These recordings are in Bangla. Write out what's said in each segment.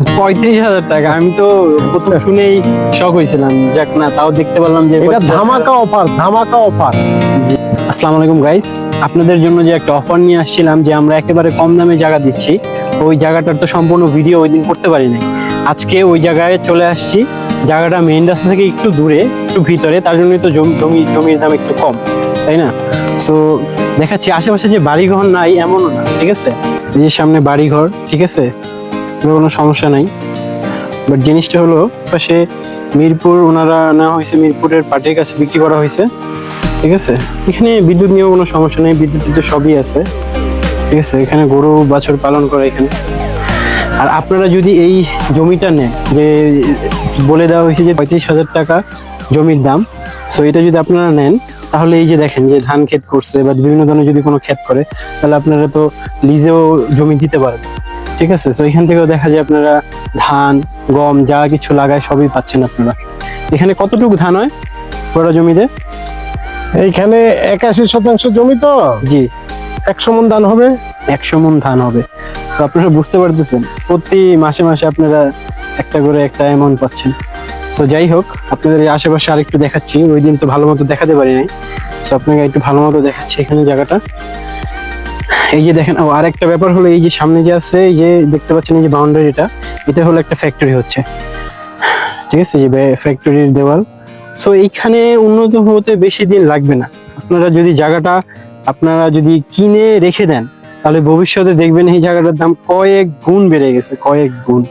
35,000 টাকা? আমি তো প্রথম শুনেই শক হয়েছিলাম। যাক না, তাও দেখতে পারলাম যে এটা ধামাকা অফার, ধামাকা অফার। জি, আসসালামু আলাইকুম গাইস। আপনাদের জন্য যে একটা অফার নিয়ে আসছিলাম, যে আমরা একেবারে কম দামে জায়গা দিচ্ছি, ওই জায়গাটার তো সম্পূর্ণ ভিডিও ওই দিন করতে পারি নাই। আজকে ওই জায়গায় চলে আসছি। জায়গাটা মেইন রাস্তা থেকে একটু দূরে, একটু ভিতরে, তার জন্যই তো জমির দাম একটু কম, তাই না? সো দেখাচ্ছি আশেপাশে যে বাড়িঘর নাই এমনও না, ঠিক আছে? এই যে সামনে বাড়িঘর, ঠিক আছে, কোনো সমস্যা নাই। বাট জিনিসটা হলো, পাশে মিরপুর ওনারা নেওয়া হয়েছে, মিরপুরের পার্টির কাছে বিক্রি করা হয়েছে, ঠিক আছে? এখানে বিদ্যুৎ নিয়েও কোনো সমস্যা নেই, বিদ্যুৎ সবই আছে, ঠিক আছে? এখানে গরু বাছুর পালন করে এখানে। আর আপনারা যদি এই জমিটা নেন, যে বলে দেওয়া হয়েছে যে 35,000 টাকা জমির দাম, সো এটা যদি আপনারা নেন, তাহলে এই যে দেখেন যে ধান ক্ষেত করছে বা বিভিন্ন ধরনের যদি কোনো ক্ষেত করে, তাহলে আপনারা তো লিজেও জমি দিতে পারবেন, ঠিক আছে? তো এখান থেকেও দেখা যায় আপনারা ধান, গম যা কিছু লাগায় সবই পাচ্ছেন আপনারা। এখানে কতটুকু ধান হয় পুরো জমিতে? এইখানে 81% জমি তো, জি, 100 মণ ধান হবে। 100 মণ ধান হবে। তো আপনারা বুঝতে পারতেছেন, প্রতি মাসে মাসে আপনারা একটা করে একটা অ্যামাউন্ট পাচ্ছেন। তো যাই হোক, আপনাদের এই আশেপাশে আরেকটু দেখাচ্ছি, ওই দিন তো ভালো মতো দেখাতে পারি নাই, তো আপনাকে একটু ভালো মতো দেখাচ্ছি এখানে জায়গাটা। এই যে দেখেন, আর একটা ব্যাপার হলো, এই যে সামনে যে আছে, এই যে দেখতে পাচ্ছেন এই যে বাউন্ডারিটা, এটা হলো একটা ফ্যাক্টরি হচ্ছে, ঠিক আছে? যে ফ্যাক্টরির দেওয়াল। সো এইখানে উন্নত হতে বেশি দিন লাগবে না। আপনারা যদি জায়গাটা আপনারা যদি কিনে রেখে দেন, তাহলে ভবিষ্যতে দেখবেন এই জায়গাটার দাম কয়েক গুণ বেড়ে গেছে, কয়েক গুণ।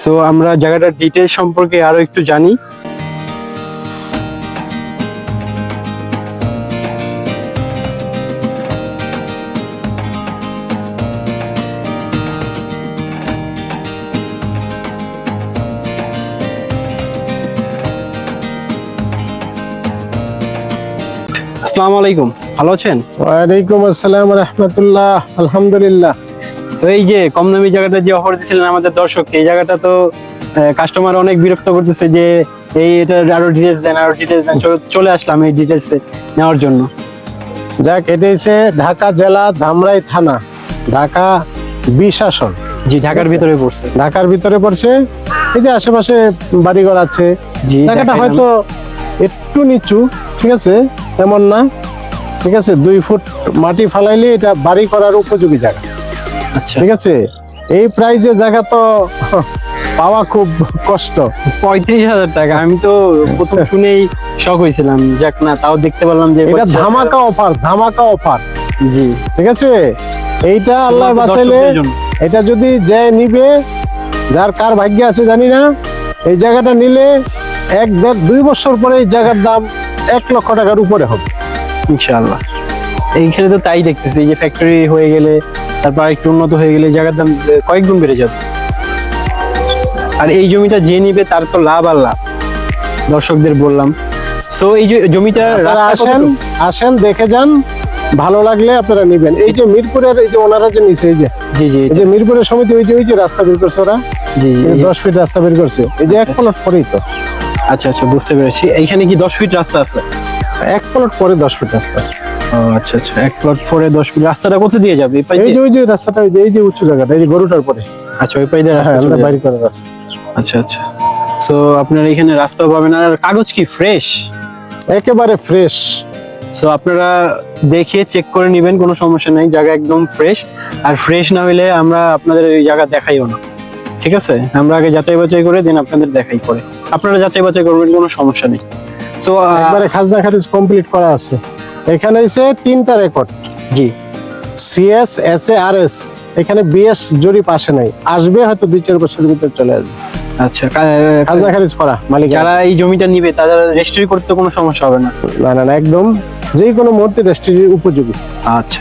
সো আমরা জায়গাটার ডিটেইলস সম্পর্কে আরো একটু জানি। আসসালামু আলাইকুম, ভালো আছেন? ওয়ালাইকুম আসসালাম রাহমাতুল্লাহ, আলহামদুলিল্লাহ। তো এই যে কম দামি জায়গাটা যে অফার দিয়েছিলেন আমাদের দর্শককে, এই জায়গাটা তো কাস্টমার অনেক বিরক্ত করতেছে যে এটা আরো ডিটেইলস দেন, আরো ডিটেইলস দেন। চলে আসলাম এই ডিটেইলস নেওয়ার জন্য। যাক, এটা হচ্ছে ঢাকা জেলা ধামরাই থানা, ঢাকা 20 আসন। জি, ঢাকার ভিতরে পড়ছে। ঢাকার ভিতরে পড়ছে। এই যে আশেপাশে বাড়িঘর আছে। জি, জায়গাটা হয়তো একটু নিচু, ঠিক আছে, তেমন না, ঠিক আছে? 2 ফুট মাটি ফালাইলে এটা বাড়ি করার উপযোগী জায়গা, আচ্ছা, ঠিক আছে? এই প্রাইজে জায়গা তো পাওয়া খুব কষ্ট। 35,000 টাকা? আমি তো প্রথম শুনেই শক হয়েছিলাম। যাক না, তাও দেখতে পারলাম যে এটা ধামাকা অফার, ধামাকা অফার। জি, ঠিক আছে? এইটা আল্লাহ বাঁচাইলে, দর্শকদের জন্য। এটা যদি যে নিবে, যার কার ভাগ্য আছে জানি না, এই জায়গাটা নিলে 1-1.5-2 বছর পরে এই জায়গার দাম 1 লক্ষ টাকার উপরে হবে ইনশাআল্লাহ। এইখানে তো তাই দেখতেছি, এই যে ফ্যাক্টরি হয়ে গেলে, তারপর একটু উন্নত হয়ে গেলে জায়গার দাম কয়েক গুণ বেড়ে যাবে। আর এই জমিটা যে নিবে তার তো লাভ আর লাভ, দর্শকদের বললাম। সো এই যে জমিটা আপনারা রাস্তা আসেন, আসেন দেখে যান, ভালো লাগলে আপনারা নিবেন। এই যে মিরপুরের এই যে ওনারা যে নিচে, এই যে জি জি, এই যে মিরপুরের সমিতি, ওই যে রাস্তা বের করছে ওরা, জি জি, 10 ফিট রাস্তা বের করছে, এই যে 1 প্লট পরেই তো। আচ্ছা আচ্ছা, বুঝতে পেরেছি। এইখানে কি 10 ফিট রাস্তা আছে? 1 প্লট পরে 10 ফিট রাস্তা আছে। ও আচ্ছা আচ্ছা, 1 প্লট ফোরে 10 ফিট। রাস্তাটা কোথা দিয়ে যাবে? এই পাই এই দিয়ে? যে ওই যে রাস্তাটা, এই যে উঁচু জায়গাটা, এই যে গরুটার পরে। আচ্ছা, ওই পাই দিয়ে রাস্তা হ্যাঁ, চলে আমরা যাবে। বাইরে করার রাস্তা। আচ্ছা আচ্ছা। সো আপনার এখানে রাস্তাও পাবেন, আর কাগজ কি ফ্রেশ? একেবারে ফ্রেশ। সো আপনারা দেখে চেক করে নেবেন, কোনো সমস্যা নেই, জায়গা একদম ফ্রেশ। আর ফ্রেশ না হইলে আমরা আপনাদের এই জায়গা দেখাইও না, ঠিক আছে? আমরা আগে যাচাই বাছাই করে দেন আপনাদের দেখাই পরে, আপনারা যাচাই বাছাই করবেন, কোনো সমস্যা নেই। সো একবারে খাজনা খারিজ কমপ্লিট করা আছে। এখানে এসে 3টা রেকর্ড, জি, সিএস, এসএ, আরএস। এখানে বিএস জরিপ আসে নাই, আসবে হয়তো 2-4 বছরের ভিতরে চলে আসবে। আচ্ছা। খাজনা খারিজ করা মালিক যারা এই জমিটা নিবে তারা রেজিস্ট্রি করতে কোনো সমস্যা হবে না? না না না, একদম যে কোনো মুহূর্তে রেজিস্ট্রির উপযোগী। আচ্ছা,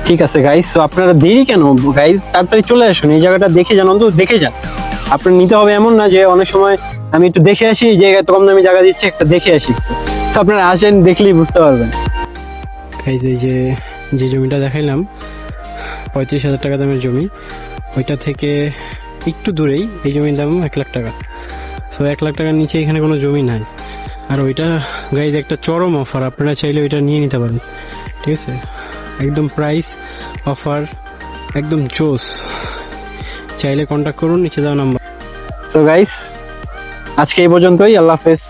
ঠিক আছে গাইস। সো আপনারা দেরি কেন গাইস, তাড়াতাড়ি চলে আসুন, এই জায়গাটা দেখে যান, অন্তত দেখে যান। আপনার নিতে হবে এমন না যে অনেক সময় আমি একটু দেখে আসি, এই জায়গায় তো কম দামি জায়গা দিচ্ছে, একটা দেখে আসি। সো আপনারা আসেন, দেখলেই বুঝতে পারবেন। গাইস, এই যে জমিটা দেখাইলাম, 35,000 টাকা দামের জমি, ওইটা থেকে একটু দূরেই এই জমির দাম 1 লাখ টাকা। সো 1 লাখ টাকার নিচে এখানে কোনো জমি নাই। আর ওইটা গাইজ একটা চরম অফার, আপনারা চাইলে ওইটা নিয়ে নিতে পারেন, ঠিক আছে? একদম প্রাইস অফার, একদম জোস। চাইলে কন্ট্যাক্ট করুন, নিচে দেওয়া নাম্বার। সো গাইস, আজকে এই পর্যন্তই। আল্লাহ হাফেজ।